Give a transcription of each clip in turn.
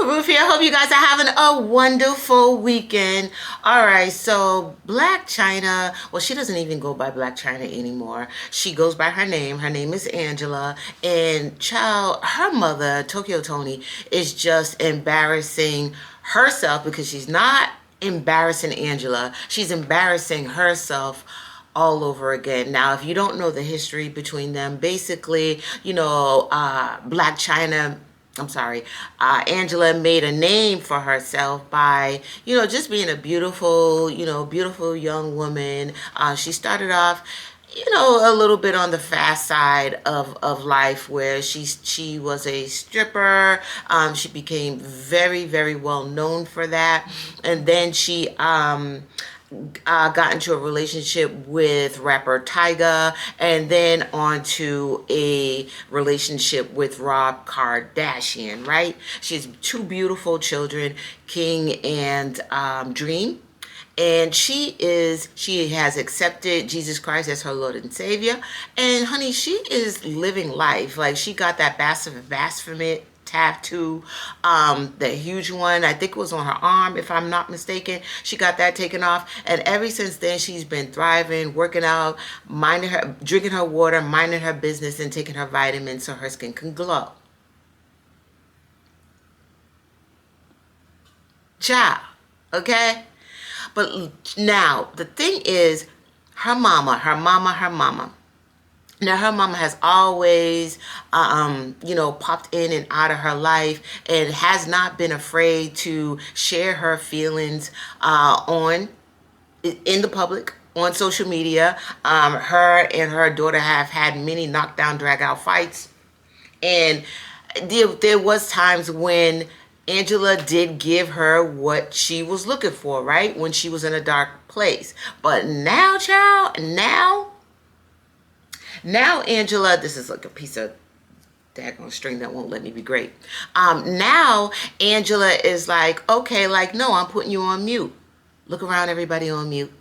Ruth here. Hope you guys are having a wonderful weekend. All right, so Blac Chyna, well, she doesn't even go by Blac Chyna anymore. She goes by her name. Her name is Angela. And child, her mother, Toni, is just embarrassing herself because she's not embarrassing Angela. She's embarrassing herself all over again. Now, if you don't know the history between them, basically, Blac Chyna, I'm sorry, Angela made a name for herself by, just being a beautiful, beautiful young woman. She started off, a little bit on the fast side of life, where she was a stripper. She became very, very well known for that. And then she got into a relationship with rapper Tyga, and then on to a relationship with Rob Kardashian, right? She has two beautiful children, King and Dream. And she has accepted Jesus Christ as her Lord and Savior. And honey, she is living life. Like, she got that blasphemy tattoo, the huge one, I think it was on her arm, if I'm not mistaken. She got that taken off, and ever since then she's been thriving, working out, drinking her water, minding her business, and taking her vitamins so her skin can glow. Ciao. Okay? But now the thing is, her mama. Now, her mama has always, popped in and out of her life, and has not been afraid to share her feelings in the public, on social media. Her and her daughter have had many knockdown, drag-out fights, and there was times when Angela did give her what she was looking for, right? When she was in a dark place. But now, child, now Angela, this is like a piece of daggone string that won't let me be great. Now Angela is like, okay, like, no, I'm putting you on mute. Look around, everybody on mute.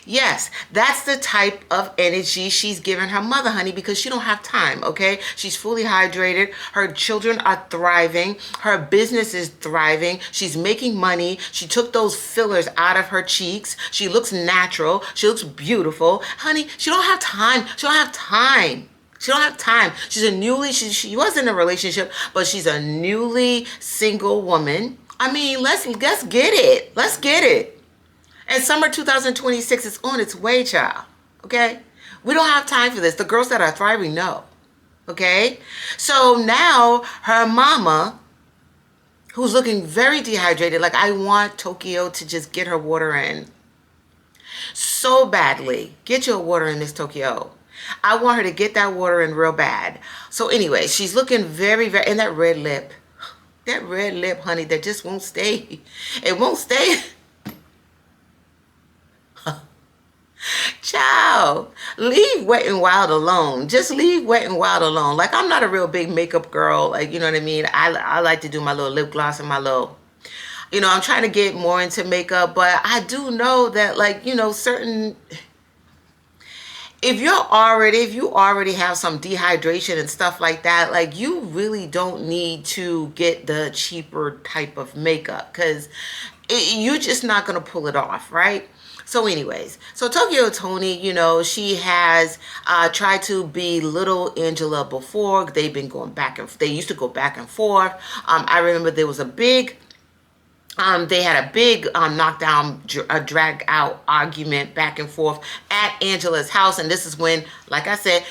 Yes, that's the type of energy she's giving her mother, honey, because she don't have time, okay? She's fully hydrated. Her children are thriving. Her business is thriving. She's making money. She took those fillers out of her cheeks. She looks natural. She looks beautiful. Honey, she don't have time. She don't have time. She don't have time. She was in a relationship, but she's a newly single woman. I mean, let's get it. Let's get it. And summer 2026 is on its way, child. Okay? We don't have time for this. The girls that are thriving know. Okay? So now her mama, who's looking very dehydrated, like, I want Tokyo to just get her water in so badly. Get your water in, Miss Tokyo. I want her to get that water in real bad. So anyway, she's looking very, very, and that red lip, honey, that just won't stay. It won't stay. Child, leave Wet and Wild alone. Just leave Wet and Wild alone. Like, I'm not a real big makeup girl. Like, you know what I mean? I like to do my little lip gloss and my little, I'm trying to get more into makeup. But I do know that, like, certain, if you already have some dehydration and stuff like that, like, you really don't need to get the cheaper type of makeup, because you're just not going to pull it off, right? So anyways, so Toni, she has tried to be little Angela before. They've been going back and they used to go back and forth. I remember there was they had a big knockdown, drag out argument back and forth at Angela's house. And this is when, like I said,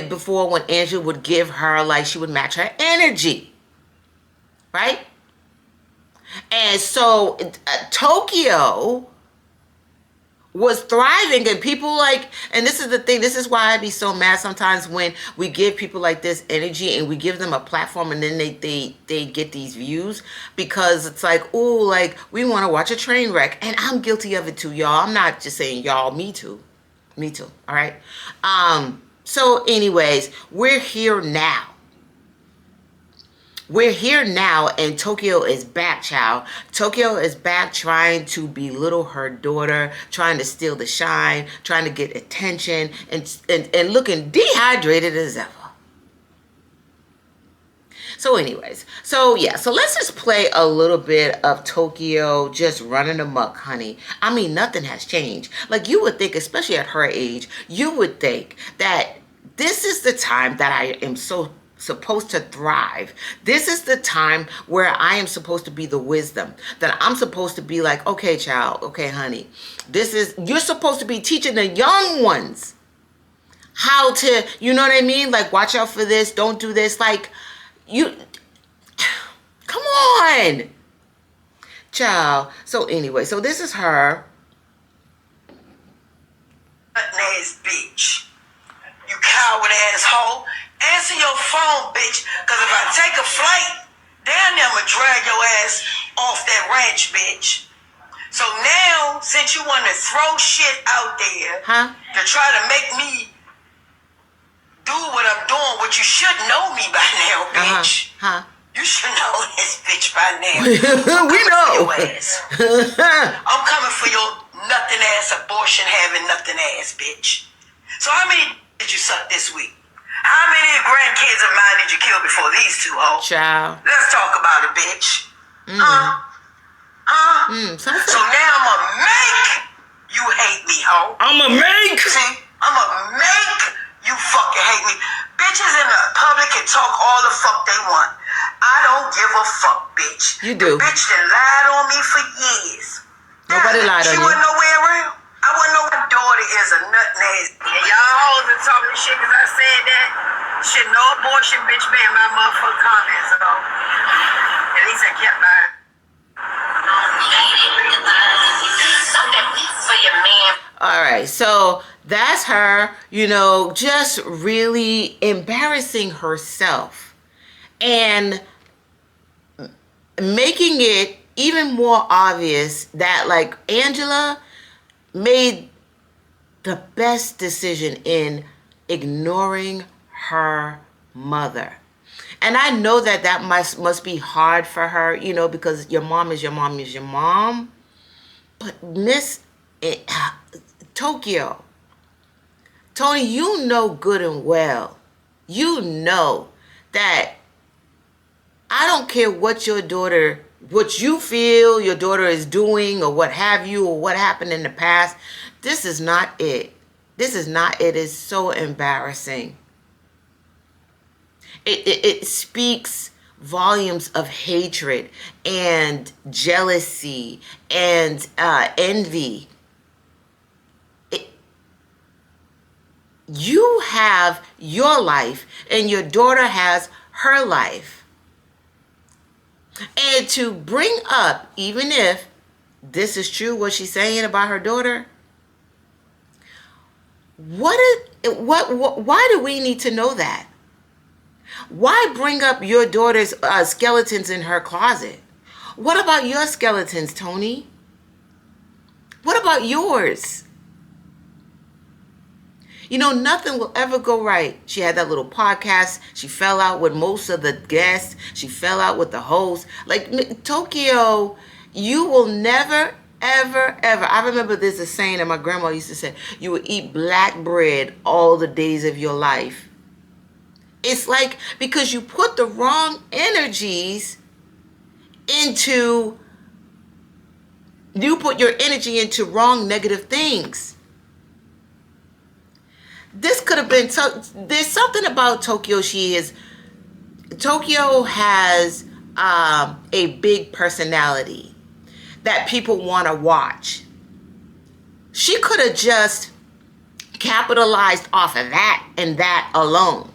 before, when Angela would give her, like, she would match her energy, right? And so Tokyo was thriving, and people, like, and this is the thing, this is why I be so mad sometimes when we give people like this energy and we give them a platform, and then they get these views, because it's like, oh, like, we want to watch a train wreck. And I'm guilty of it too, y'all. I'm not just saying y'all, me too, all right? So anyways, we're here now. we're here now, and Tokyo is back, child. Tokyo is back trying to belittle her daughter, trying to steal the shine, trying to get attention, and looking dehydrated as ever. So anyways, so let's just play a little bit of Tokyo just running amok, honey. I mean, nothing has changed. Like, you would think, especially at her age, you would think that this is the time that I am supposed to thrive. This is the time where I am supposed to be the wisdom, that I'm supposed to be like, okay, child, okay, honey, you're supposed to be teaching the young ones how to, you know what I mean? Like, watch out for this, don't do this. Like, come on, child. So anyway, so this is her. Ass bitch. You coward asshole. Answer your phone, bitch. Cause if I take a flight, damn near I'ma drag your ass off that ranch, bitch. So now, since you want to throw shit out there to try to make me do what I'm doing, what you should know me by now, bitch. You should know this bitch by now. We know. Your ass. I'm coming for your nothing ass, abortion having nothing ass, bitch. So how many did you suck this week? How many grandkids of mine did you kill before these two, ho? Child. Let's talk about it, bitch. So now I'ma make you hate me, ho. See, I'ma make you fucking hate me. Bitches in the public can talk all the fuck they want. I don't give a fuck, bitch. You do. The bitch that lied on me for years. Nobody lied on you. She wasn't nowhere around. I wasn't know my daughter is a nut ass. Y'all hoes are talking shit because I said that. Shit, no abortion, bitch, be in my motherfucking comments, though. At least I kept my... For your man. All right, so that's her, you know, just really embarrassing herself and making it even more obvious that, like, Angela made the best decision in ignoring her mother. And I know that must be hard for her, you know, because your mom is your mom is your mom. But Miss Tokyo, Toni, you know good and well, you know that I don't care what you feel your daughter is doing or what have you or what happened in the past. This is not it. This is not it. It's so embarrassing. It speaks volumes of hatred and jealousy and envy. You have your life and your daughter has her life. And to bring up, even if this is true, what she's saying about her daughter, why do we need to know that? Why bring up your daughter's skeletons in her closet? What about your skeletons, Toni? What about yours? You know, nothing will ever go right. She had that little podcast. She fell out with most of the guests. She fell out with the host. Like, Tokyo, you will never, ever, ever. I remember there's a saying that my grandma used to say, you will eat black bread all the days of your life. It's like, because you put the wrong energies into, you put your energy into wrong negative things. This could have been, there's something about Tokyo. Tokyo has a big personality that people want to watch. She could have just capitalized off of that and that alone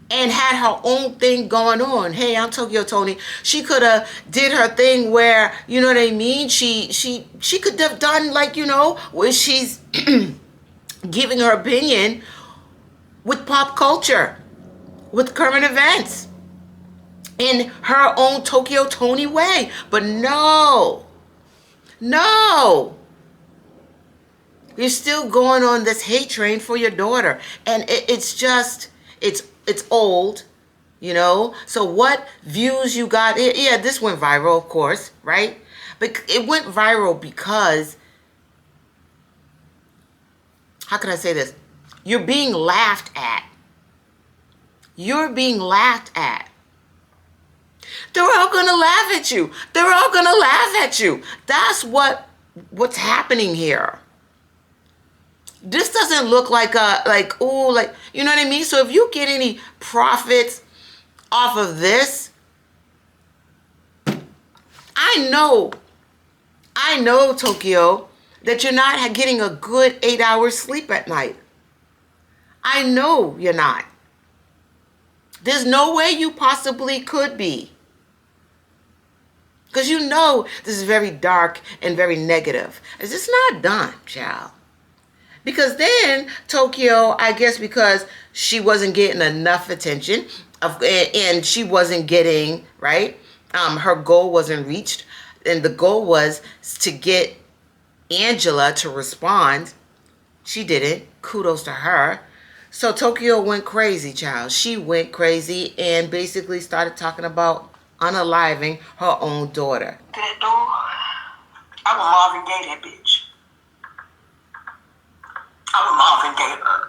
and had her own thing going on. Hey, I'm Tokyo Toni. She could have did her thing where, you know what I mean? She could have done, like, you know, where she's giving her opinion with pop culture, with current events, in her own Tokyo Toni way. But no, you're still going on this hate train for your daughter. And it's just, it's old. You know, so what views you got? Yeah, this went viral, of course, right? But it went viral because, how can I say this? You're being laughed at. You're being laughed at. They're all gonna laugh at you. They're all gonna laugh at you. That's what's happening here. This doesn't look like you know what I mean? So if you get any profits off of this, I know, Tokyo, that you're not getting a good 8 hours sleep at night. I know you're not. There's no way you possibly could be. Because you know this is very dark and very negative. It's just not done, child. Because then Tokyo, I guess because she wasn't getting enough attention and she wasn't getting, right? Her goal wasn't reached. And the goal was to get Angela to respond. She didn't. Kudos to her. So Tokyo went crazy, child. She went crazy and basically started talking about unaliving her own daughter. That door, I would Marvin Gaye that bitch. I would Marvin Gaye her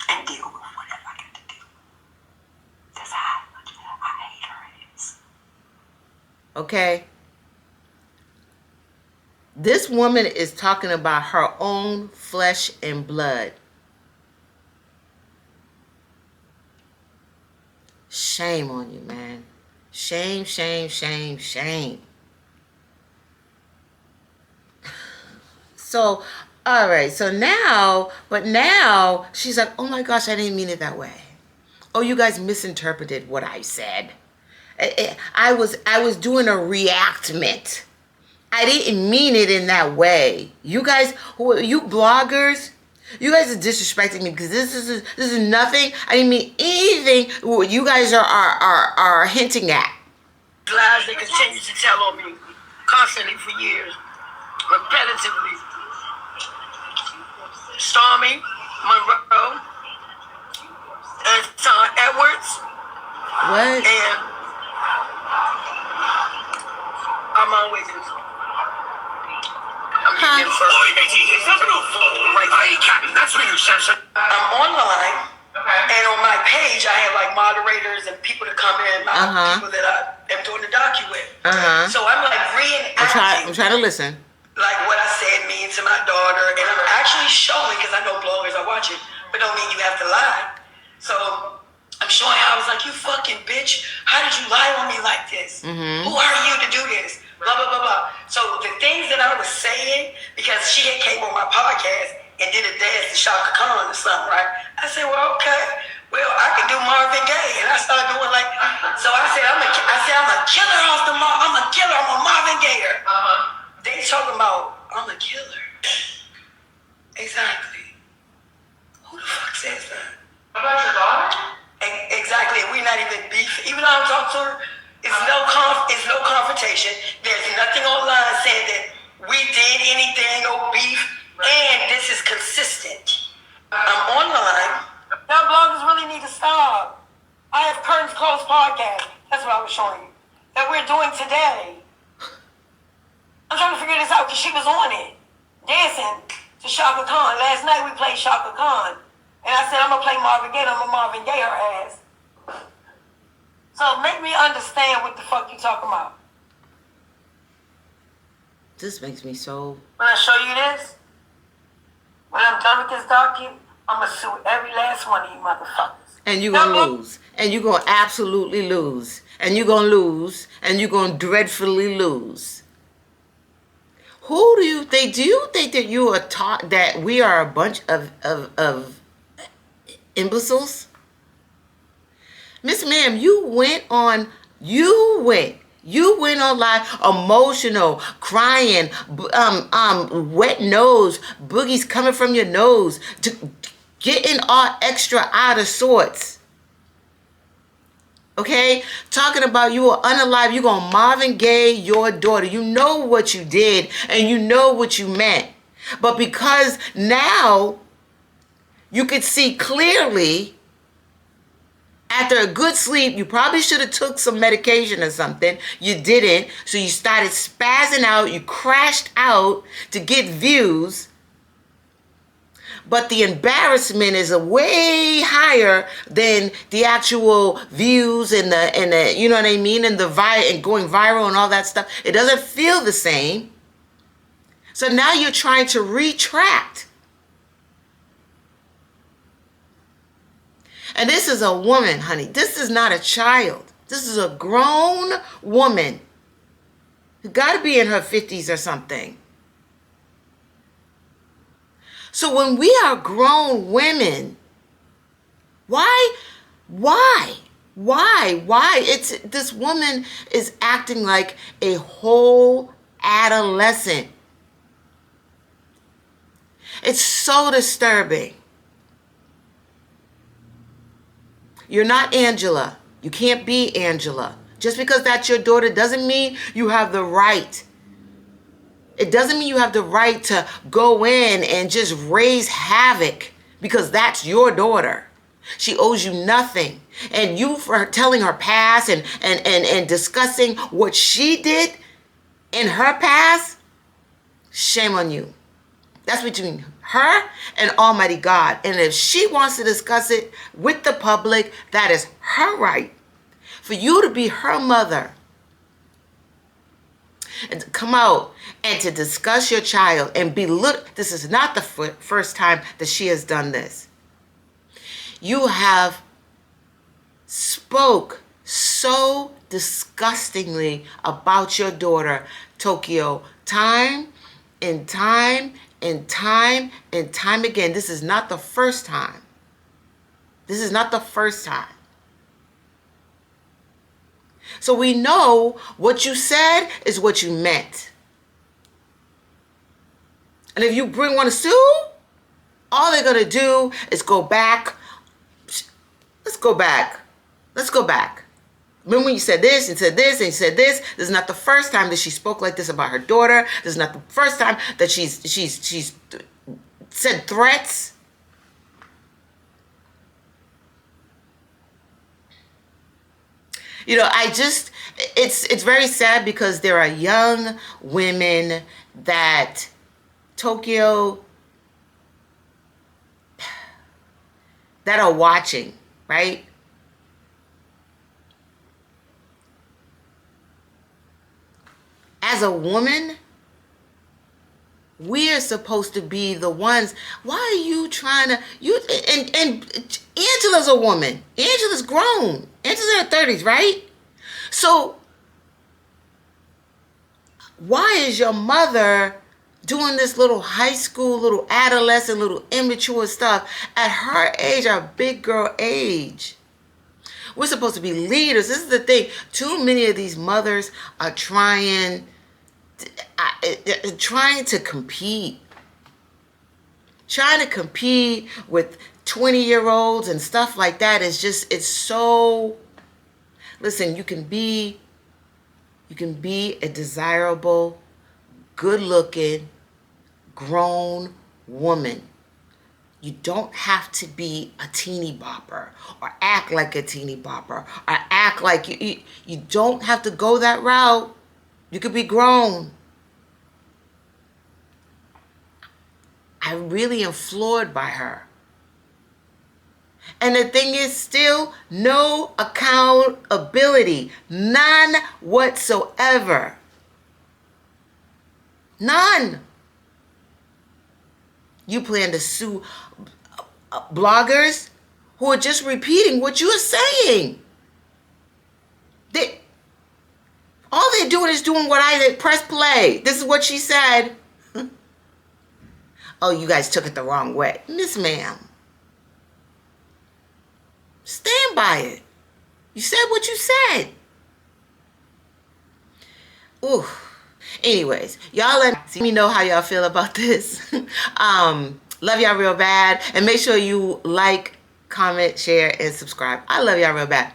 and deal with whatever I got to do. That's how much I hate her ass. Okay? This woman is talking about her own flesh and blood. Shame on you, man. Shame, shame, shame, shame. So, all right. So now she's like, oh my gosh, I didn't mean it that way. Oh, you guys misinterpreted what I said. I was doing a reactment. I didn't mean it in that way. You guys, you bloggers, you guys are disrespecting me because this is nothing. I didn't mean anything what you guys are hinting at. Lies they continue to tell on me constantly for years, repetitively. Stormy, Monroe, Anton Edwards. What? And I'm always in. I'm getting first. I'm online, and on my page, I have like moderators and people that come in, people that I am doing the docu with. So I'm like reenacting. I'm trying to listen. Like what I said mean to my daughter, and I'm actually showing because I know bloggers are watching, but don't mean you have to lie. So I'm showing how I was like, you fucking bitch, how did you lie on me like this? Who are you to do this? Blah, blah, blah, blah. So the things that I was saying, because she had came on my podcast and did a dance to Shaka Khan or something, right? I said, well, okay. Well, I can do Marvin Gaye. And I started doing like, so I said, I'm a killer off the I'm a killer, I'm a Marvin Gayer. They talking about, I'm a killer. Exactly. Who the fuck says that? About your daughter? Exactly. We're not even beef. Even though I'm talking to her, it's no confrontation. There's nothing online saying that we did anything, no beef, and this is consistent. I'm online. Y'all bloggers really need to stop. I have Curtains Closed podcast. That's what I was showing you. That we're doing today. I'm trying to figure this out because she was on it. Dancing to Shaka Khan. Last night we played Shaka Khan. And I said, I'm going to play Marvin Gaye. I'm going to Marvin Gaye her ass. So make me understand what the fuck you talking about. This makes me so... When I show you this, when I'm done with this docu, I'm going to sue every last one of you motherfuckers. And you're going to lose. And you're going to absolutely lose. And you're going to lose. And you're going to dreadfully lose. Who do you think? Do you think that you are taught that we are a bunch of imbeciles? Miss Ma'am, you went on live, emotional, crying, wet nose, boogies coming from your nose, getting all extra out of sorts. Okay? Talking about you are unalive, you gonna Marvin Gaye your daughter. You know what you did and you know what you meant. But because now you could see clearly After a good sleep, you probably should have took some medication or something. You didn't. So you started spazzing out. You crashed out to get views. But the embarrassment is a way higher than the actual views and the you know what I mean, and and going viral and all that stuff. It doesn't feel the same. So now you're trying to retract. And this is a woman, honey. This is not a child. This is a grown woman. You got to be in her 50s or something. So when we are grown women, why? It's this woman is acting like a whole adolescent. It's so disturbing. You're not Angela. You can't be Angela. Just because that's your daughter doesn't mean you have the right. It doesn't mean you have the right to go in and just raise havoc because that's your daughter. She owes you nothing. And you, for telling her past and discussing what she did in her past, shame on you. That's between her and Almighty God. And if she wants to discuss it with the public, that is her right. For you to be her mother and to come out and to discuss your child and belittle. This is not the first time that she has done this. You have spoke so disgustingly about your daughter, Tokyo, time and time and time and time again. This is not the first time. This is not the first time. So we know what you said is what you meant. And if you want to sue, all they're going to do is go back. Let's go back. Let's go back. Remember when you said this and said this and you said this? This is not the first time that she spoke like this about her daughter. This is not the first time that she's said threats. You know, it's very sad because there are young women that Tokyo, that are watching, right? As a woman, we are supposed to be the ones. Why are you trying to, and Angela's a woman. Angela's grown. Angela's in her 30s, right? So why is your mother doing this little high school, little adolescent, little immature stuff at her age, our big girl age? We're supposed to be leaders. This is the thing. Too many of these mothers are trying to compete. Trying to compete with 20-year-olds and stuff like that is just, it's so, listen, you can be a desirable, good-looking, grown woman. You don't have to be a teeny bopper or act like a teeny bopper or act like you don't have to go that route. You could be grown. I really am floored by her. And the thing is, still no accountability. None whatsoever. None. You plan to sue bloggers who are just repeating what you're saying. All they're doing is doing what I did. Press play. This is what she said. Oh, you guys took it the wrong way. Miss Ma'am, stand by it. You said what you said. Ooh. Anyways, y'all let me know how y'all feel about this. Love y'all real bad. And make sure you like, comment, share, and subscribe. I love y'all real bad.